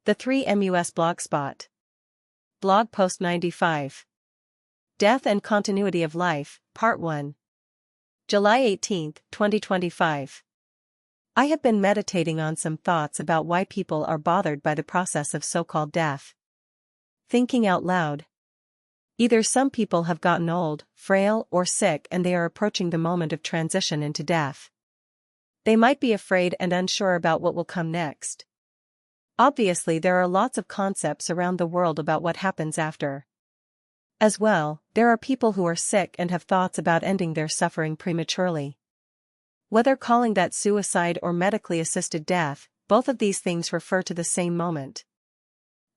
The 3MUS Blogspot. Blog Post 95. Death and Continuity of Life, Part 1. July 18, 2025. I have been meditating on some thoughts about why people are bothered by the process of so-called death. Thinking out loud. Either some people have gotten old, frail, or sick and they are approaching the moment of transition into death. They might be afraid and unsure about what will come next. Obviously, there are lots of concepts around the world about what happens after. As well, there are people who are sick and have thoughts about ending their suffering prematurely. Whether calling that suicide or medically assisted death, both of these things refer to the same moment.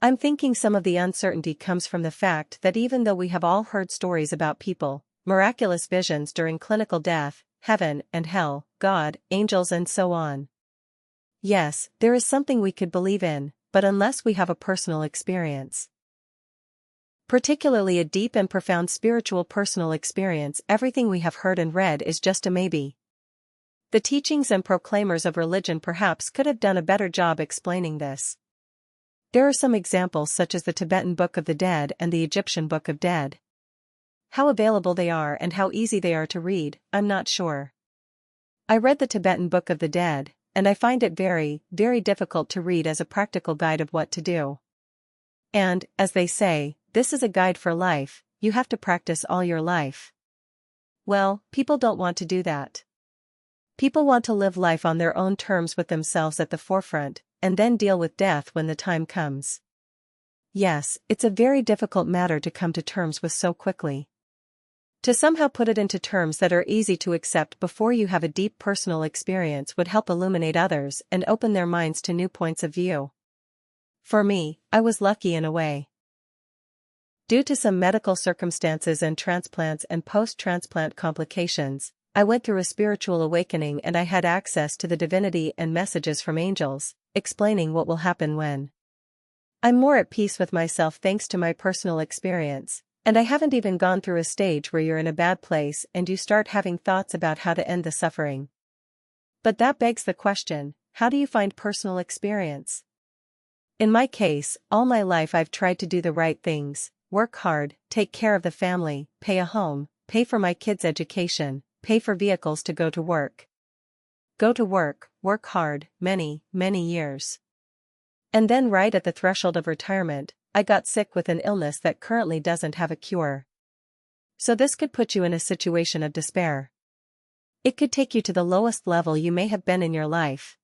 I'm thinking some of the uncertainty comes from the fact that even though we have all heard stories about people, miraculous visions during clinical death, heaven and hell, God, angels and so on. Yes, there is something we could believe in, but unless we have a personal experience, particularly a deep and profound spiritual personal experience, everything we have heard and read is just a maybe. The teachings and proclaimers of religion perhaps could have done a better job explaining this. There are some examples such as the Tibetan Book of the Dead and the Egyptian Book of Dead. How available they are and how easy they are to read, I'm not sure. I read the Tibetan Book of the Dead, and I find it very, very difficult to read as a practical guide of what to do. And, as they say, this is a guide for life, you have to practice all your life. Well, people don't want to do that. People want to live life on their own terms with themselves at the forefront, and then deal with death when the time comes. Yes, it's a very difficult matter to come to terms with so quickly. To somehow put it into terms that are easy to accept before you have a deep personal experience would help illuminate others and open their minds to new points of view. For me, I was lucky in a way. Due to some medical circumstances and transplants and post-transplant complications, I went through a spiritual awakening and I had access to the divinity and messages from angels, explaining what will happen when. I'm more at peace with myself thanks to my personal experience. And I haven't even gone through a stage where you're in a bad place and you start having thoughts about how to end the suffering. But that begs the question, how do you find personal experience? In my case, all my life I've tried to do the right things, work hard, take care of the family, pay a home, pay for my kids' education, pay for vehicles to go to work. Go to work, work hard, many, many years. And then right at the threshold of retirement, I got sick with an illness that currently doesn't have a cure. So this could put you in a situation of despair. It could take you to the lowest level you may have been in your life.